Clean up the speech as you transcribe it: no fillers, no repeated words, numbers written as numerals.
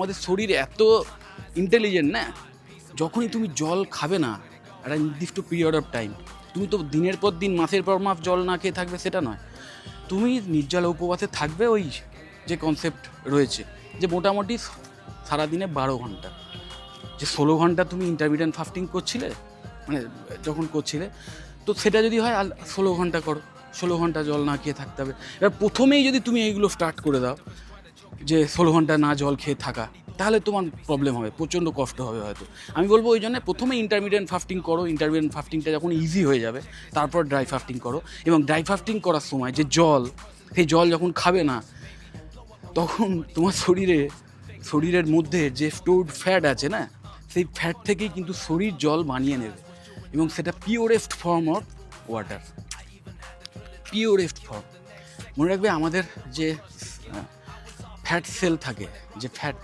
আমাদের শরীর এত ইন্টেলিজেন্ট না, যখনই তুমি জল খাবে না একটা নির্দিষ্ট পিরিয়ড অফ টাইম, তুমি তো দিনের পর দিন মাসের পর মাস জল না খেয়ে থাকবে সেটা নয়, তুমি নির্জলা উপবাসে থাকবে। ওই যে কনসেপ্ট রয়েছে যে মোটামুটি সারাদিনে 12 ঘন্টা, যে 16 ঘন্টা তুমি ইন্টারমিডিয়েন্ট ফাস্টিং করছিলে, মানে যখন করছিলে, তো সেটা যদি হয় 16 ঘন্টা করো, 16 ঘন্টা জল না খেয়ে থাকতে হবে। এবার প্রথমেই যদি তুমি এইগুলো স্টার্ট করে দাও যে 16 ঘন্টা না জল খেয়ে থাকা, তাহলে তোমার প্রবলেম হবে, প্রচণ্ড কষ্ট হবে হয়তো। আমি বলবো ওই জন্য প্রথমে ইন্টারমিডিয়েন্ট ফাস্টিং করো, ইন্টারমিডিয়েন্ট ফাস্টিংটা যখন ইজি হয়ে যাবে তারপর ড্রাই ফাস্টিং করো। এবং ড্রাই ফাস্টিং করার সময় যে জল, সেই জল যখন খাবে না, তখন তোমার শরীরের মধ্যে যে স্টোরড ফ্যাট আছে না, সেই ফ্যাট থেকেই কিন্তু শরীর জল বানিয়ে নেবে, এবং সেটা purest form of water, purest form. মনে রাখবে আমাদের যে ফ্যাট সেল থাকে, যে ফ্যাট